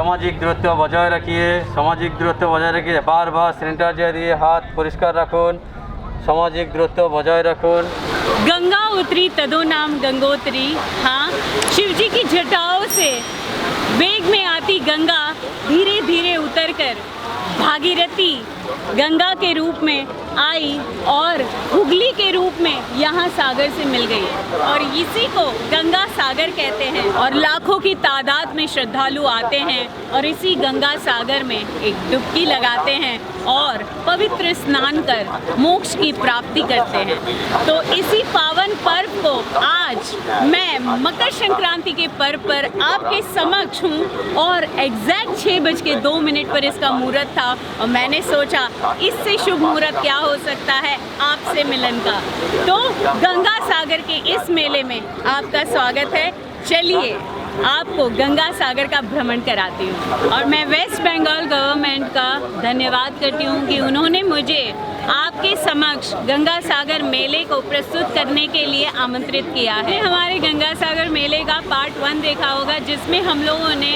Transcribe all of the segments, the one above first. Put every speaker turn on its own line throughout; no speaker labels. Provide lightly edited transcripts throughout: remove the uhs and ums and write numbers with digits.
सामाजिक दूरत्व बजाय रखिए, सामाजिक दूरत्व बजाय रखिए, बार बार सैनिटाइजर दिए हाथ परिष्कार रखुन, सामाजिक दूरत्व बजाय रखुन।
गंगा उतरी तदो नाम गंगोत्री। हाँ, शिव जी की जटाओं से वेग में आती गंगा धीरे धीरे उतरकर भागीरथी गंगा के रूप में आई और हुगली के रूप में यहाँ सागर से मिल गई और इसी को गंगा सागर कहते हैं। और लाखों की तादाद में श्रद्धालु आते हैं और इसी गंगा सागर में एक डुबकी लगाते हैं और पवित्र स्नान कर मोक्ष की प्राप्ति करते हैं। तो इसी पावन पर्व को आज मैं मकर संक्रांति के पर्व पर आपके समक्ष हूँ और एग्जैक्ट 6:02 पर इसका मुहूर्त था और मैंने सोचा इससे शुभ मुहूर्त क्या हो सकता है आपसे मिलन का। तो गंगा सागर के इस मेले में आपका स्वागत है। चलिए आपको गंगा सागर का भ्रमण कराती हूँ और मैं वेस्ट बंगाल गवर्नमेंट का धन्यवाद करती हूँ कि उन्होंने मुझे आपके समक्ष गंगा सागर मेले को प्रस्तुत करने के लिए आमंत्रित किया है। हमारे गंगा सागर मेले का पार्ट 1 देखा होगा जिसमें हम लोगों ने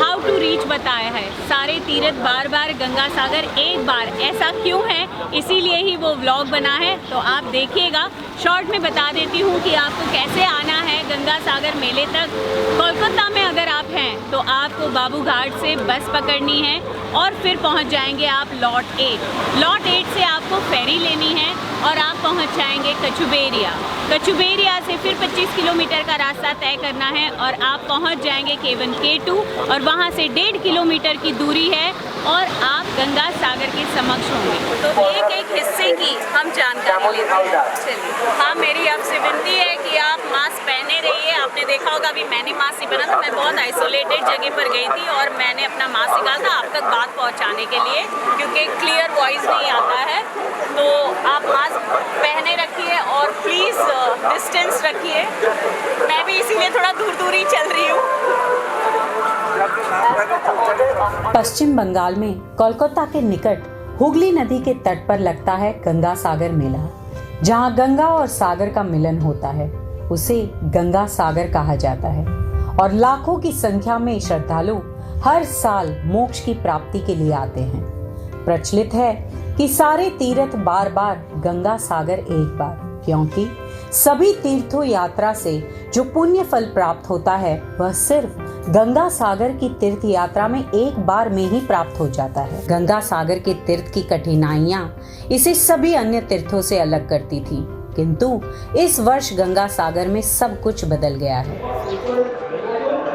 हाउ टू रीच बताया है। सारे तीर्थ बार बार गंगा सागर एक बार, ऐसा क्यों है, इसीलिए ही वो व्लॉग बना है। तो आप देखिएगा। शॉर्ट में बता देती हूँ कि आपको कैसे आना है गंगा सागर मेले तक। कोलकाता में अगर आप हैं तो आपको बाबू घाट से बस पकड़नी है और फिर पहुँच जाएंगे आप लॉट 8। लॉट 8 से आपको फेरी लेनी है और आप पहुंच जाएंगे कचुबेरिया। कचुबेरिया से फिर 25 किलोमीटर का रास्ता तय करना है और आप पहुंच जाएंगे K1 K2 और वहां से 1.5 किलोमीटर की दूरी है और आप गंगा सागर के समक्ष होंगे। तो एक एक हिस्से की हम जानकारी लेते हैं। चलिए, हाँ, मेरी आपसे विनती है कि आप मास्क पहने रहिए। आपने देखा होगा अभी मैंने मास्क नहीं पहना था, मैं बहुत आइसोलेटेड जगह पर गई थी और मैंने अपना मास्क निकाला था आप तक बात पहुँचाने के लिए, क्योंकि क्लियर वॉइस नहीं आता है। तो आप मास्क पहने रखिए और प्लीज़ डिस्टेंस रखिए। मैं भी इसीलिए थोड़ा दूर दूर ही चल रही हूँ।
पश्चिम बंगाल में कोलकाता के निकट हुगली नदी के तट पर लगता है गंगा सागर मेला। जहां गंगा और सागर का मिलन होता है उसे गंगा सागर कहा जाता है और लाखों की संख्या में श्रद्धालु हर साल मोक्ष की प्राप्ति के लिए आते हैं। प्रचलित है कि सारे तीर्थ बार बार गंगा सागर एक बार, क्योंकि सभी तीर्थों यात्रा से जो पुण्य फल प्राप्त होता है वह सिर्फ गंगा सागर की तीर्थ यात्रा में एक बार में ही प्राप्त हो जाता है। गंगा सागर के तीर्थ की कठिनाइयां इसे सभी अन्य तीर्थों से अलग करती थी, किंतु इस वर्ष गंगा सागर में सब कुछ बदल गया है।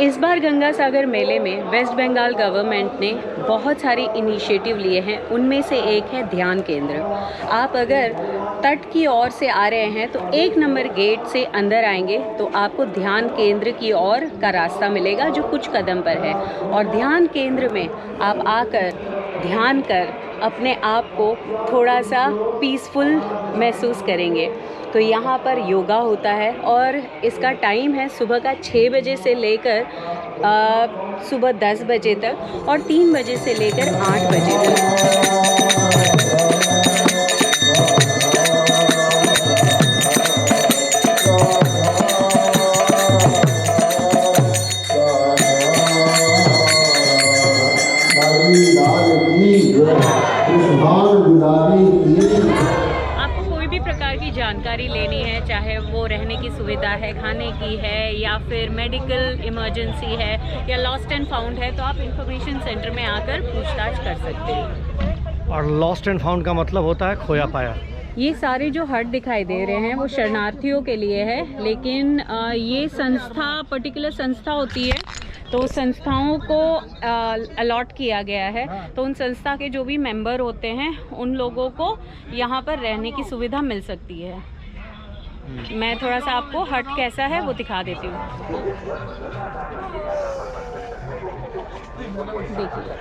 इस बार गंगा सागर मेले में वेस्ट बंगाल गवर्नमेंट ने बहुत सारी इनिशिएटिव लिए हैं। उनमें से एक है ध्यान केंद्र। आप अगर तट की ओर से आ रहे हैं तो 1 नंबर गेट से अंदर आएंगे तो आपको ध्यान केंद्र की ओर का रास्ता मिलेगा जो कुछ कदम पर है। और ध्यान केंद्र में आप आकर ध्यान कर अपने आप को थोड़ा सा पीसफुल महसूस करेंगे। तो यहाँ पर योगा होता है और इसका टाइम है सुबह का 6 बजे से लेकर सुबह 10 बजे तक और 3 बजे से लेकर 8 बजे तक। आपको कोई भी प्रकार की जानकारी लेनी है, चाहे वो रहने की सुविधा है, खाने की है या फिर मेडिकल इमरजेंसी है या लॉस्ट एंड फाउंड है, तो आप इंफॉर्मेशन सेंटर में आकर पूछताछ कर सकते हैं।
और लॉस्ट एंड फाउंड का मतलब होता है खोया पाया।
ये सारे जो हट दिखाई दे रहे हैं वो शरणार्थियों के लिए है, लेकिन ये संस्था पर्टिकुलर संस्था होती है तो संस्थाओं को अलॉट किया गया है। तो उन संस्था के जो भी मेंबर होते हैं उन लोगों को यहाँ पर रहने की सुविधा मिल सकती है। मैं थोड़ा सा आपको हट कैसा है वो दिखा देती हूँ। देखिए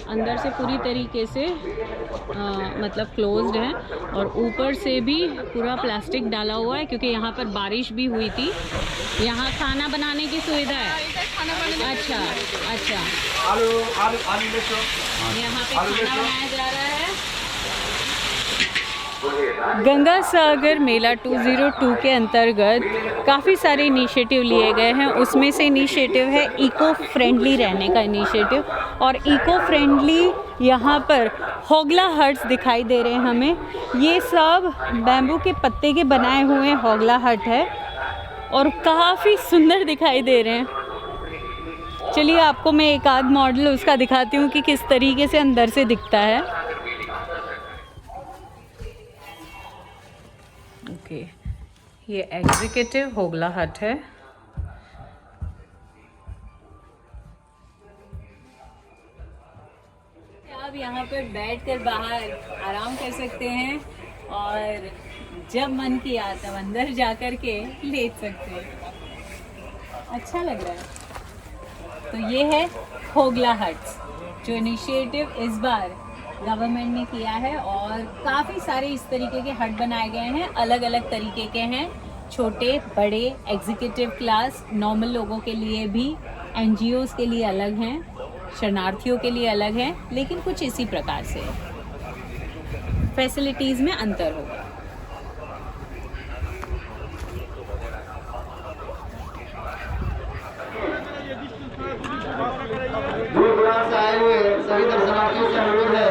अंदर से पूरी तरीके से मतलब क्लोज्ड है और ऊपर से भी पूरा प्लास्टिक डाला हुआ है क्योंकि यहाँ पर बारिश भी हुई थी। यहाँ खाना बनाने की सुविधा है। अच्छा अच्छा, यहाँ पे खाना बनाया जा रहा है। गंगा सागर मेला 202 के अंतर्गत काफ़ी सारे इनिशिएटिव लिए गए हैं। उसमें से इनिशिएटिव है इको फ्रेंडली रहने का इनिशिएटिव, और इको फ्रेंडली यहाँ पर होगला हट्स दिखाई दे रहे हैं हमें। ये सब बैम्बू के पत्ते के बनाए हुए होगला हट है और काफ़ी सुंदर दिखाई दे रहे हैं। चलिए आपको मैं एक आध मॉडल उसका दिखाती हूँ कि किस तरीके से अंदर से दिखता है। ओके, ये एग्जीक्यूटिव होगला हट है। आप यहाँ पर बैठकर बाहर आराम कर सकते हैं और जब मन किया तब अंदर जा कर के लेट सकते हैं। अच्छा लग रहा है। तो ये है होगला हट्स, जो इनिशिएटिव इस बार गवर्नमेंट ने किया है, और काफ़ी सारे इस तरीके के हट बनाए गए हैं। अलग अलग तरीके के हैं, छोटे बड़े, एग्जीक्यूटिव क्लास, नॉर्मल लोगों के लिए भी, एनजीओज के लिए अलग हैं, शरणार्थियों के लिए अलग हैं, लेकिन कुछ इसी प्रकार से फैसिलिटीज़ में अंतर होगा।
से आए हुए सभी दर्शनार्थियों से अनुरोध है,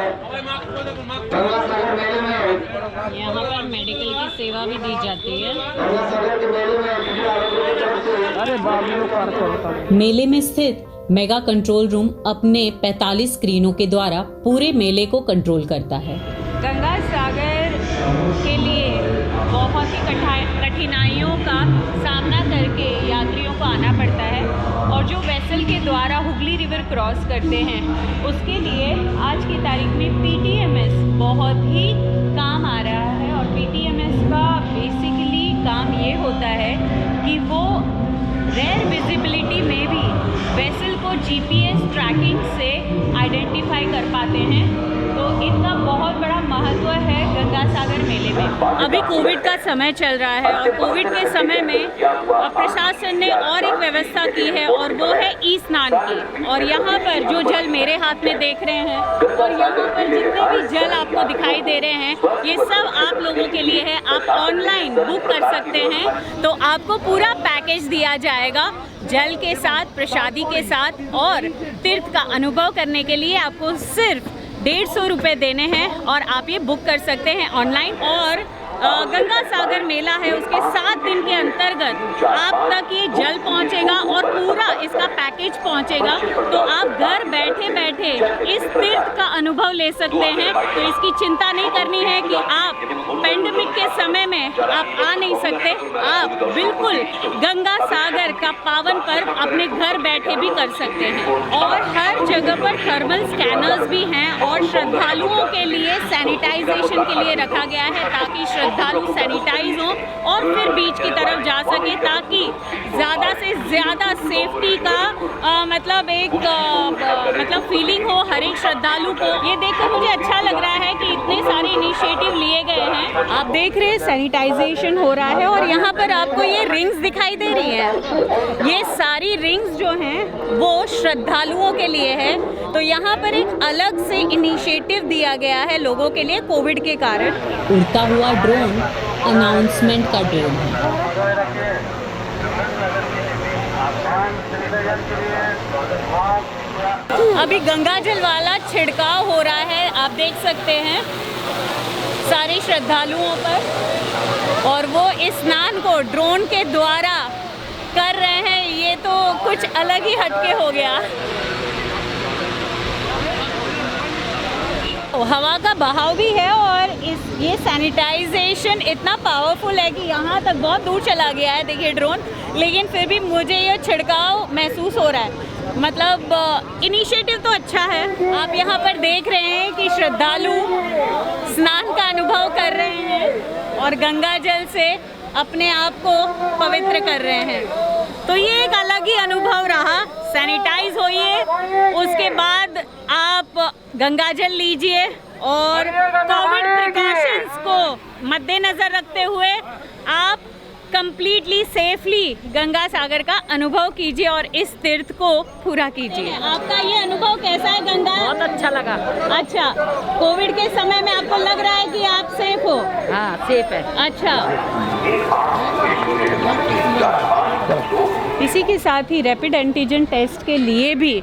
गंगा सागर मेले में
यहाँ पर मेडिकल की सेवा भी दी जाती है।
गंगा सागर के मेले में
मेले में स्थित मेगा कंट्रोल रूम अपने 45 स्क्रीनों के द्वारा पूरे मेले को कंट्रोल करता है।
गंगा सागर के लिए बहुत ही कठिनाइयों का सामना करके यात्रियों को आना पड़ता है, और जो वेसल के द्वारा हुगली रिवर क्रॉस करते हैं उसके लिए आज की तारीख में पीटीएमएस बहुत ही काम आ रहा है। और पीटीएमएस का बेसिकली काम ये होता है कि वो रेयर विजिबिलिटी में भी वेसल को जीपीएस ट्रैकिंग से आइडेंटिफाई कर पाते हैं। तो इनका बहुत बड़ा महत्व है गंगा सागर मेले में। अभी कोविड का समय चल रहा है, और कोविड के समय में प्रशासन ने और एक व्यवस्था की है, और वो है ई स्नान की। और यहाँ पर जो जल मेरे हाथ में देख रहे हैं, और यहाँ पर जितने भी जल आपको दिखाई दे रहे हैं, ये सब आप लोगों के लिए है। आप ऑनलाइन बुक कर सकते हैं, तो आपको पूरा पैकेज दिया जाएगा, जल के साथ, प्रसादी के साथ, और तीर्थ का अनुभव करने के लिए आपको सिर्फ 150 रुपये देने हैं, और आप ये बुक कर सकते हैं ऑनलाइन। और गंगा सागर मेला है, उसके 7 दिन के अंतर्गत आप तक ये जल पहुंचेगा और पूरा इसका पैकेज पहुंचेगा। तो आप घर बैठे बैठे इस तीर्थ का अनुभव ले सकते हैं। तो इसकी चिंता नहीं करनी है कि आप पेंडेमिक के समय में आप आ नहीं सकते। आप बिल्कुल गंगा सागर का पावन पर्व अपने घर बैठे भी कर सकते हैं। और हर जगह पर थर्मल स्कैनर्स भी हैं, और श्रद्धालुओं के लिए सैनिटाइजेशन के लिए रखा गया है, ताकि श्रद्धालु सैनिटाइज हो और फिर बीच की तरफ जा सके, ताकि ज़्यादा से ज़्यादा सेफ्टी का मतलब एक मतलब फीलिंग हो हर एक श्रद्धालु को। ये देखकर मुझे अच्छा लग रहा है कि इतने सारे इनिशिएटिव लिए गए हैं। आप देख रहे हैं सैनिटाइजेशन हो रहा है, और यहाँ पर आपको ये रिंग्स दिखाई दे रही हैं। ये सारी रिंग्स जो हैं वो श्रद्धालुओं के लिए है। तो यहाँ पर एक अलग से इनिशिएटिव दिया गया है लोगों के लिए कोविड के कारण।
उड़ता हुआ ड्रोन अनाउंसमेंट का ड्रोन है।
अभी गंगा जल वाला छिड़काव हो रहा है, आप देख सकते हैं सारे श्रद्धालुओं पर, और वो इस स्नान को ड्रोन के द्वारा कर रहे हैं। ये तो कुछ अलग ही हटके हो गया। हवा का बहाव भी है, और ये सैनिटाइजेशन इतना पावरफुल है कि यहाँ तक बहुत दूर चला गया है, देखिए ड्रोन। लेकिन फिर भी मुझे ये छिड़काव महसूस हो रहा है। मतलब इनिशिएटिव तो अच्छा है। आप यहाँ पर देख रहे हैं कि श्रद्धालु स्नान का अनुभव कर रहे हैं और गंगा जल से अपने आप को पवित्र कर रहे हैं। तो ये एक अलग ही अनुभव रहा। सैनिटाइज होइए, उसके बाद आप गंगा जल लीजिए, और कोविड प्रिकॉशंस को मद्देनज़र रखते हुए आप कंप्लीटली सेफली गंगा सागर का अनुभव कीजिए और इस तीर्थ को पूरा कीजिए। आपका ये अनुभव कैसा है गंगा?
बहुत अच्छा लगा।
अच्छा, कोविड के समय में आपको लग रहा है कि आप सेफ हो?
हाँ, सेफ है।
अच्छा, इसी के साथ ही रैपिड एंटीजन टेस्ट के लिए भी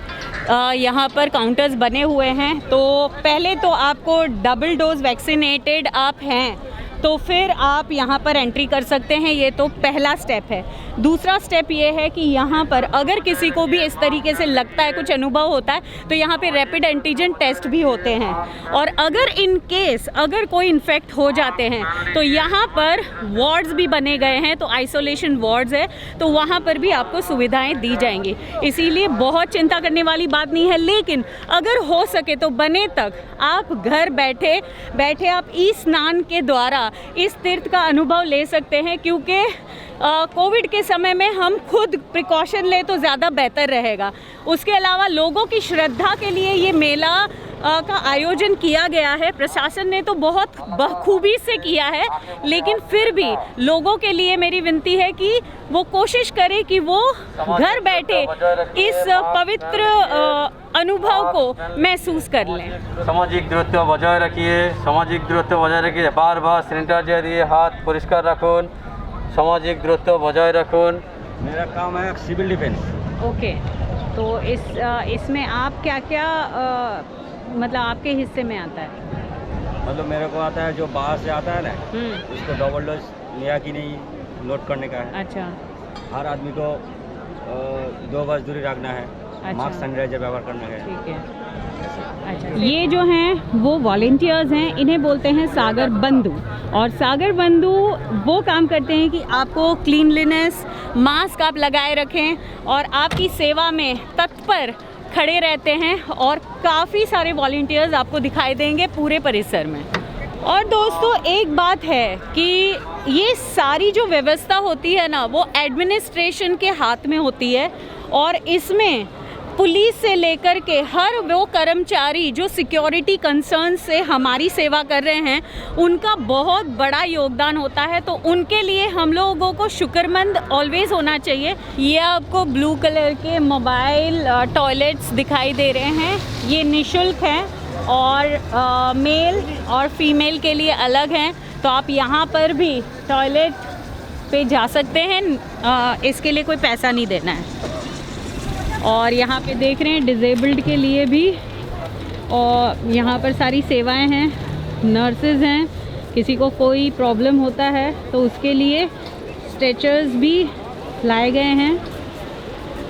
यहाँ पर काउंटर्स बने हुए हैं। तो पहले तो आपको डबल डोज वैक्सीनेटेड आप हैं तो फिर आप यहाँ पर एंट्री कर सकते हैं, ये तो पहला स्टेप है। दूसरा स्टेप ये है कि यहाँ पर अगर किसी को भी इस तरीके से लगता है, कुछ अनुभव होता है, तो यहाँ पे रैपिड एंटीजन टेस्ट भी होते हैं। और अगर इन केस अगर कोई इन्फेक्ट हो जाते हैं तो यहाँ पर वार्ड्स भी बने गए हैं, तो आइसोलेशन वार्ड्स है, तो वहाँ पर भी आपको सुविधाएं दी जाएंगी। इसीलिए बहुत चिंता करने वाली बात नहीं है। लेकिन अगर हो सके तो बने तक आप घर बैठे बैठे आप ई स्नान के द्वारा इस तीर्थ का अनुभव ले सकते हैं, क्योंकि कोविड के समय में हम खुद प्रिकॉशन लें तो ज़्यादा बेहतर रहेगा। उसके अलावा लोगों की श्रद्धा के लिए ये मेला का आयोजन किया गया है। प्रशासन ने तो बहुत बखूबी से किया है, लेकिन फिर भी लोगों के लिए मेरी विनती है कि वो कोशिश करें कि वो घर बैठे इस पवित्र अनुभव को महसूस कर लें।
सामाजिक दूरत्व बजाय रखिए, सामाजिक दूरत्व बजाय रखिए, बार बार सैनिटाइजर दिए हाथ परिष्कार रखुन, सामाजिक दूरत्व बजाय रखुन।
मेरा काम है सिविल डिफेंस।
ओके, तो इसमें आप क्या क्या मतलब आपके हिस्से में आता है?
मतलब मेरे को आता है जो बाहर से आता है ना, उसको डबल डोज लिया कि नहीं नोट करने का है।
अच्छा,
हर आदमी को 2 गज दूरी रखना है,
अच्छा।
मास्क सैनिटाइजर व्यवहार करना है।
ठीक है। अच्छा, ये जो हैं वो वॉलेंटियर्स हैं, इन्हें बोलते हैं सागर बंधु। और सागर बंधु वो काम करते हैं कि आपको क्लीनलीनेस, मास्क आप लगाए रखें और आपकी सेवा में तत्पर खड़े रहते हैं। और काफ़ी सारे वॉलेंटियर्स आपको दिखाई देंगे पूरे परिसर में। और दोस्तों एक बात है कि ये सारी जो व्यवस्था होती है ना, वो एडमिनिस्ट्रेशन के हाथ में होती है। और इसमें पुलिस से लेकर के हर वो कर्मचारी जो सिक्योरिटी कंसर्न से हमारी सेवा कर रहे हैं, उनका बहुत बड़ा योगदान होता है। तो उनके लिए हम लोगों को शुक्रमंद ऑलवेज होना चाहिए। ये आपको ब्लू कलर के मोबाइल टॉयलेट्स दिखाई दे रहे हैं, ये निःशुल्क हैं और मेल और फीमेल के लिए अलग हैं। तो आप यहाँ पर भी टॉयलेट पे जा सकते हैं, इसके लिए कोई पैसा नहीं देना है। और यहाँ पे देख रहे हैं डिसेबल्ड के लिए भी, और यहाँ पर सारी सेवाएं हैं, नर्सेज हैं, किसी को कोई प्रॉब्लम होता है तो उसके लिए स्ट्रेचर्स भी लाए गए हैं।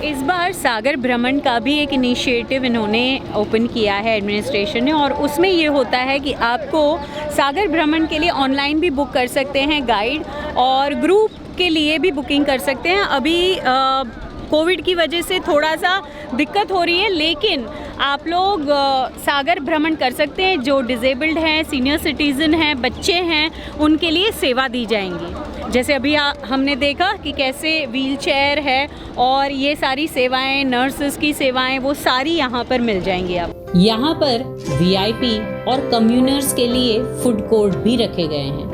इस बार सागर भ्रमण का भी एक इनिशिएटिव इन्होंने ओपन किया है एडमिनिस्ट्रेशन ने, और उसमें ये होता है कि आपको सागर भ्रमण के लिए ऑनलाइन भी बुक कर सकते हैं गाइड, और ग्रुप के लिए भी बुकिंग कर सकते हैं। अभी कोविड की वजह से थोड़ा सा दिक्कत हो रही है, लेकिन आप लोग सागर भ्रमण कर सकते हैं। जो डिसेबल्ड हैं, सीनियर सिटीज़न हैं, बच्चे हैं, उनके लिए सेवा दी जाएंगी। जैसे अभी हमने देखा कि कैसे व्हीलचेयर है और ये सारी सेवाएं, नर्सेस की सेवाएं, वो सारी यहाँ पर मिल जाएंगी आप।
यहाँ पर VIP और कम्यूनर्स के लिए फूड कोर्ट भी रखे गए हैं।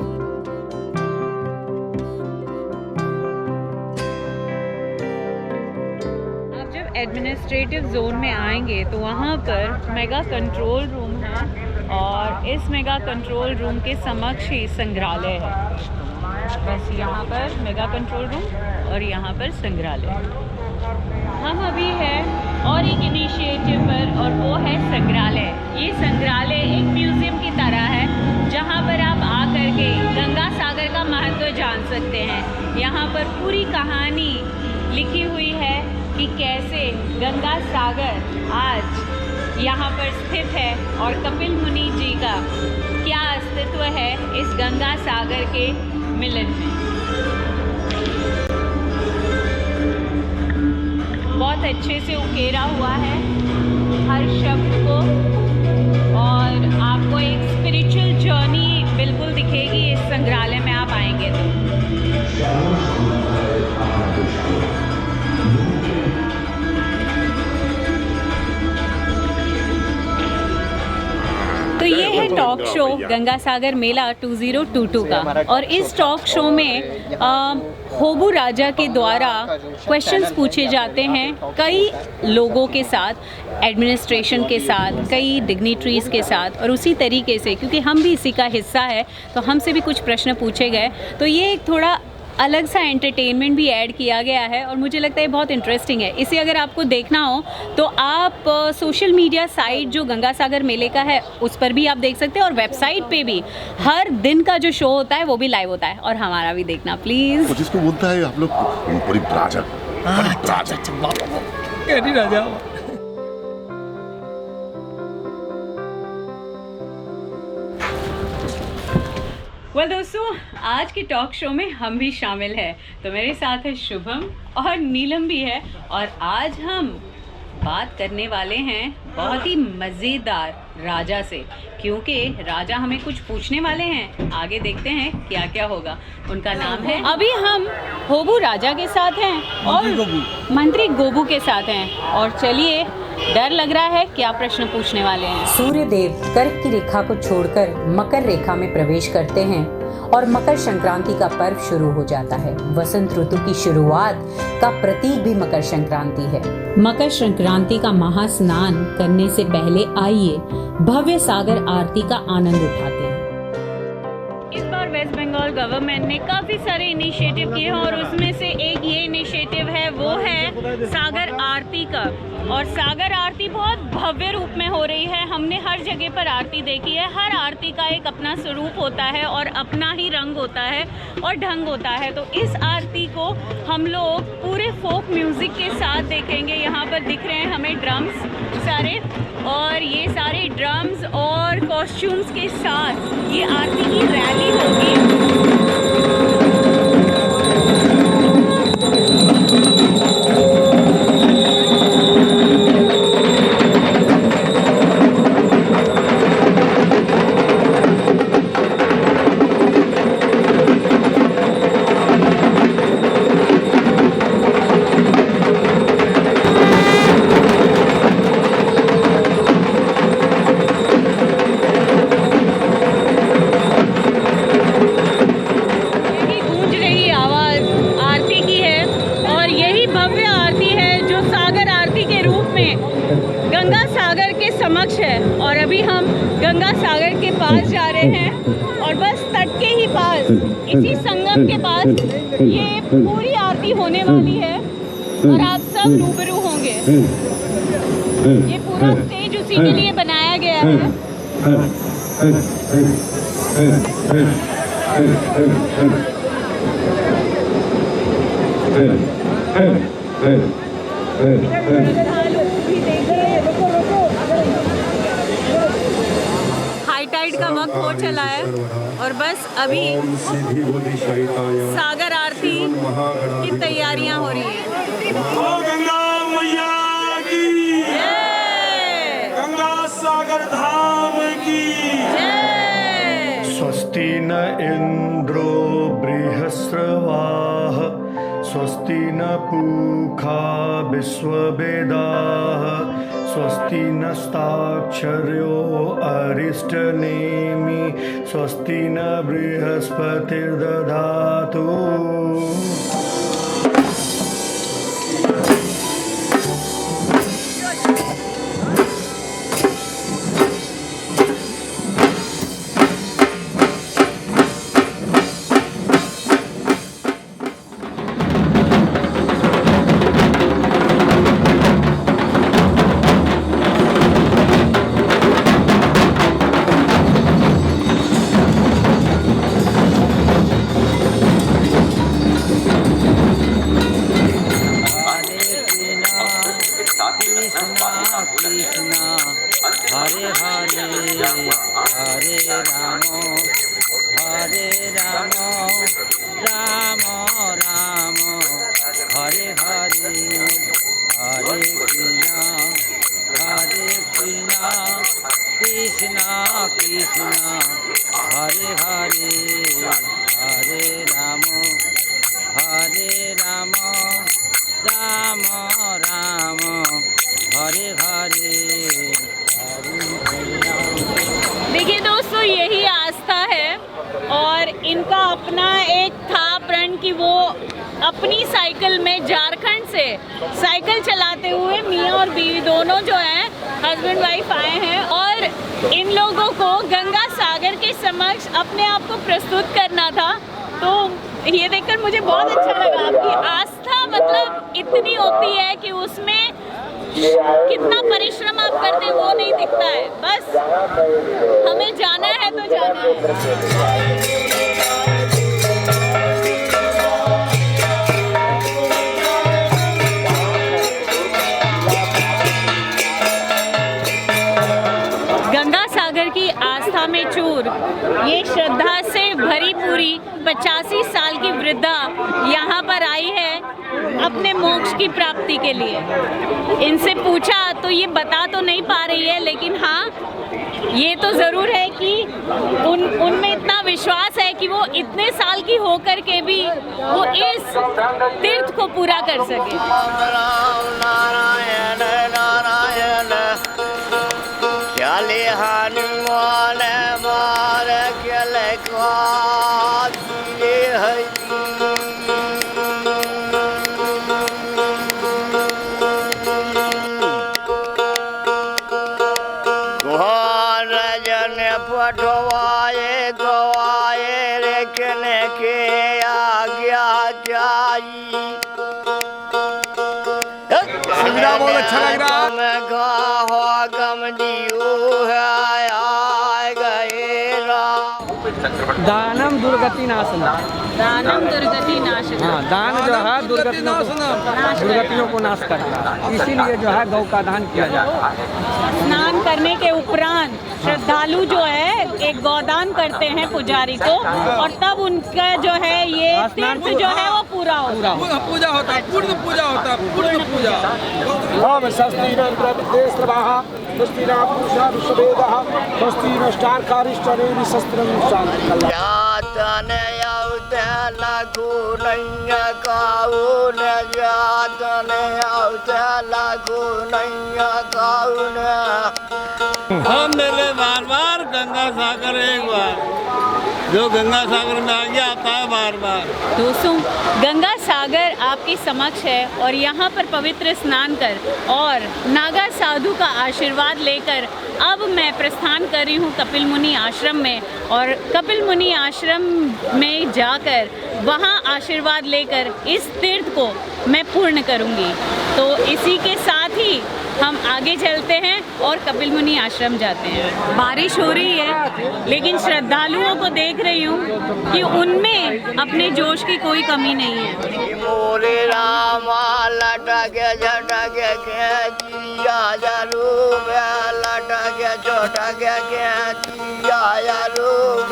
एडमिनिस्ट्रेटिव जोन में आएंगे तो वहाँ पर मेगा कंट्रोल रूम है, और इस मेगा कंट्रोल रूम के समक्ष ही संग्रहालय है। बस यहाँ पर मेगा कंट्रोल रूम और यहाँ पर संग्रहालय। हम अभी हैं और एक इनिशिएटिव पर, और वो है संग्रहालय। ये संग्रहालय एक म्यूज़ियम की तरह है, जहाँ पर आप आकर के गंगा सागर का महत्व जान सकते हैं। यहाँ पर पूरी कहानी लिखी हुई है कि कैसे गंगा सागर आज यहाँ पर स्थित है, और कपिल मुनि जी का क्या अस्तित्व है इस गंगा सागर के मिलन में। बहुत अच्छे से उकेरा हुआ है हर शब्द को, और आपको एक स्पिरिचुअल जर्नी बिल्कुल दिखेगी इस संग्रहालय में आप आएंगे तो ये है टॉक शो गंगा सागर मेला 2022 का, और इस टॉक शो में होबू राजा के द्वारा क्वेश्चंस पूछे जाते हैं कई लोगों के साथ, एडमिनिस्ट्रेशन के साथ, कई डिग्निटरीज के साथ, और उसी तरीके से क्योंकि हम भी इसी का हिस्सा है तो हमसे भी कुछ प्रश्न पूछे गए, तो ये एक थोड़ा अलग सा एंटरटेनमेंट भी ऐड किया गया है और मुझे लगता है बहुत इंटरेस्टिंग है। इसे अगर आपको देखना हो तो आप सोशल मीडिया साइट जो गंगा सागर मेले का है उस पर भी आप देख सकते हैं, और वेबसाइट पे भी हर दिन का जो शो होता है वो भी लाइव होता है, और हमारा भी देखना प्लीज़।
जिसको बोलता है आप लोग परिव्राजक,
दोस्तों, आज के टॉक शो में हम भी शामिल हैं, तो मेरे साथ है शुभम और नीलम भी है, और आज हम बात करने वाले हैं बहुत ही मज़ेदार राजा से, क्योंकि राजा हमें कुछ पूछने वाले हैं। आगे देखते हैं क्या क्या होगा। उनका नाम है, अभी हम होबू राजा के साथ हैं और मंत्री गोबू के साथ हैं, और चलिए, डर लग रहा है क्या प्रश्न पूछने वाले हैं।
सूर्य देव कर्क की रेखा को छोड़कर मकर रेखा में प्रवेश करते हैं और मकर संक्रांति का पर्व शुरू हो जाता है। वसंत ऋतु की शुरुआत का प्रतीक भी मकर संक्रांति है। मकर संक्रांति का महास्नान करने से पहले आइए भव्य सागर आरती का आनंद उठाते हैं।
इस बार वेस्ट बंगाल गवर्नमेंट ने काफ़ी सारे इनिशिएटिव किए हैं, और उसमें से एक ये इनिशिएटिव है, वो है सागर आरती का। और सागर आरती बहुत भव्य रूप में हो रही है। हमने हर जगह पर आरती देखी है। हर आरती का एक अपना स्वरूप होता है और अपना ही रंग होता है और ढंग होता है। तो इस आरती को हम लोग पूरे फोक म्यूज़िक के साथ देखेंगे। यहाँ पर दिख रहे हैं हमें ड्रम्स सारे, और ये सारे ड्रम्स और कॉस्ट्यूम्स के साथ ये आरती की रैली होगी। गंगा सागर के समक्ष है, और अभी हम गंगा सागर के पास जा रहे हैं, और बस तट के ही पास, इसी संगम के पास ये पूरी आरती होने वाली है, और आप सब रूबरू होंगे। ये पूरा स्टेज उसी के लिए बनाया गया है। हाई टाइड का वक्त हो चला है, और बस अभी सागर आरती की तैयारियां हो रही हैं।
गंगा मैया की
जय,
गंगा सागर धाम की
जय।
स्वस्ति न इंद्रो बृहस्रवाः स्वस्ति न पूषा विश्ववेदाः स्वस्ति नस्ताक्षर्यो अरिष्टनेमि स्वस्ति न बृहस्पतिर्दधातु।
अपनी साइकिल में झारखंड से साइकिल चलाते हुए मियाँ और बीवी दोनों जो हैं हस्बैंड वाइफ आए हैं और इन लोगों को गंगा सागर के समक्ष अपने आप को प्रस्तुत करना था। तो ये देखकर मुझे बहुत अच्छा लगा। आपकी आस्था मतलब इतनी होती है कि उसमें कितना परिश्रम आप करते हैं वो नहीं दिखता है, बस हमें जाना है तो जाना है। गंगा सागर की आस्था में चूर ये श्रद्धा से भरी पूरी 85 साल की वृद्धा यहाँ पर आई है अपने मोक्ष की प्राप्ति के लिए। इनसे पूछा तो ये बता तो नहीं पा रही है, लेकिन हाँ ये तो ज़रूर है कि उनमें इतना विश्वास है कि वो इतने साल की होकर के भी वो इस तीर्थ को पूरा कर सके।
पठवाए गवाए रेखने के आज्ञा जाई।
बहुत अच्छा लग रहा है।
मैं गाहो गम दियो है आए गए राम।
दानम दुर्गति नाशनम।
दानम दुर्गति नाशनम।
हाँ, दान जो है दुर्गतियों को नाश करता है, इसीलिए जो है गौ का दान किया जाता है।
स्नान करने के उपरांत श्रद्धालु जो है एक गौदान करते हैं पुजारी को और तब उनका जो है ये तीर्थ जो है वो पूरा होता है।
पूजा होता है, पूर्ण पूजा होता है, पूर्ण पूजा। हम मिले बार बार गंगा सागर, एक बार जो गंगा सागर में आ गया आता है बार बार।
दोस्तों, गंगा सागर आपके समक्ष है और यहाँ पर पवित्र स्नान कर और नागा साधु का आशीर्वाद लेकर अब मैं प्रस्थान कर रही हूँ कपिल मुनि आश्रम में। और कपिल मुनि आश्रम में जाकर वहाँ आशीर्वाद लेकर इस तीर्थ को मैं पूर्ण करूँगी। तो इसी के साथ ही हम आगे चलते हैं और कपिल मुनि आश्रम जाते हैं। बारिश हो रही है लेकिन श्रद्धालुओं को देख रही हूँ कि उनमें अपने जोश की कोई कमी नहीं है।
मोरे रामा लटके झटके के चिड़िया जरूब लटके झटके के चिड़िया जरूब।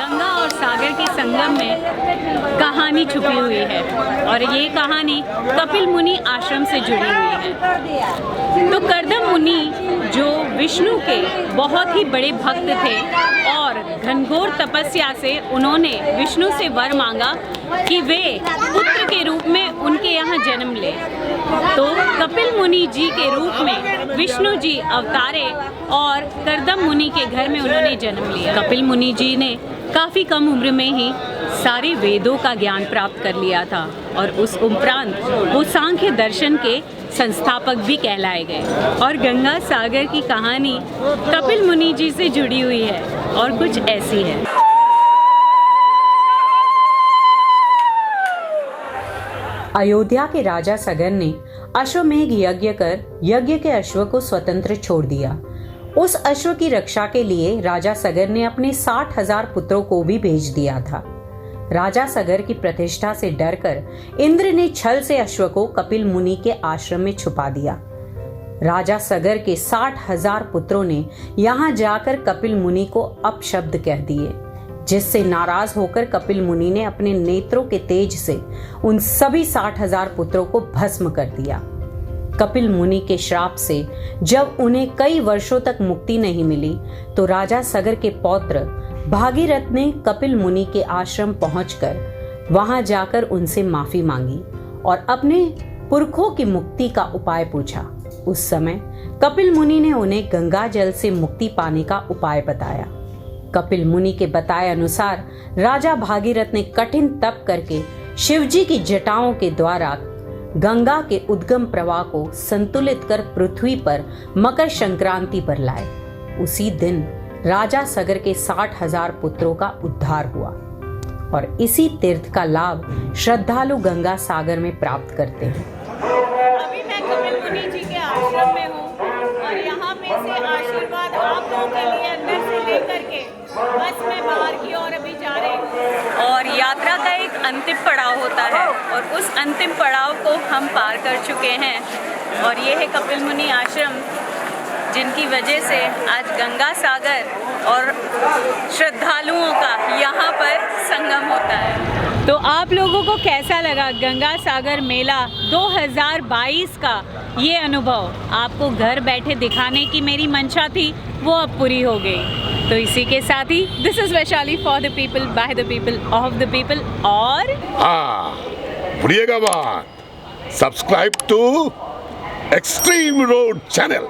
गंगा और सागर के संगम में कहानी छुपी हुई है और ये कहानी कपिल मुनि आश्रम से जुड़ी हुई है। तो कर्दम मुनि जो विष्णु के बहुत ही बड़े भक्त थे और घनघोर तपस्या से उन्होंने विष्णु से वर मांगा कि वे पुत्र के रूप में उनके यहाँ जन्म ले। तो कपिल मुनि जी के रूप में विष्णु जी अवतारे और कर्दम मुनि के घर में उन्होंने जन्म लिया। कपिल मुनि जी ने काफ़ी कम उम्र में ही सारे वेदों का ज्ञान प्राप्त कर लिया था और उस उपरांत वो सांख्य दर्शन के संस्थापक भी कहलाए गए। और गंगा सागर की कहानी कपिल मुनि जी से जुड़ी हुई है और कुछ ऐसी है।
अयोध्या के राजा सगर ने अश्वमेघ यज्ञ कर यज्ञ के अश्व को स्वतंत्र छोड़ दिया। उस अश्व की रक्षा के लिए राजा सगर ने अपने 60,000 पुत्रों को भी भेज दिया था। राजा सगर की प्रतिष्ठा से डरकर इंद्र ने छल से अश्व को कपिल मुनि के आश्रम में छुपा दिया। राजा सगर के 60,000 पुत्रों ने यहाँ जाकर कपिल मुनि को अपशब्द कह दिए, जिससे नाराज होकर कपिल मुनि ने अपने नेत्रों के तेज से उन सभी 60,000 पुत्रों को भस्म कर दिया। कपिल मुनि के श्राप से जब उन्हें कई वर्षों तक मुक्ति नहीं मिली तो राजा सगर के पौत्र भागीरथ ने कपिल मुनि के आश्रम पहुंचकर वहां जाकर उनसे माफी मांगी और अपने पुरखों की मुक्ति का उपाय पूछा। उस समय कपिल मुनि ने उन्हें गंगा जल से मुक्ति पाने का उपाय बताया। कपिल मुनि के बताए अनुसार राजा भागीरथ ने कठिन तप करके शिवजी की जटाओं के द्वारा गंगा के उद्गम प्रवाह को संतुलित कर पृथ्वी पर मकर संक्रांति पर लाए। उसी दिन राजा सगर के 60,000 पुत्रों का उद्धार हुआ और इसी तीर्थ का लाभ श्रद्धालु गंगा सागर में प्राप्त करते हैं।
अभी मैं कपिल मुनि जी के आश्रम में हूँ और यहाँ पे से आशीर्वाद आप लोगों के लिए अंदर से लेकर के बस मैं बाहर की ओर अभी जा रही हूँ। और यात्रा का एक अंतिम पड़ाव होता है और उस अंतिम पड़ाव को हम पार कर चुके हैं और ये है कपिल मुनि आश्रम, जिनकी वजह से आज गंगा सागर और श्रद्धालुओं का यहाँ पर संगम होता है। तो आप लोगों को कैसा लगा गंगा सागर मेला 2022 का ये अनुभव? आपको घर बैठे दिखाने की मेरी मंशा थी, वो अब पूरी हो गई। तो इसी के साथ ही this is Vaishali for the people, by the people, of the people. और
हाँ, भूलिएगा बात, subscribe to extreme road channel.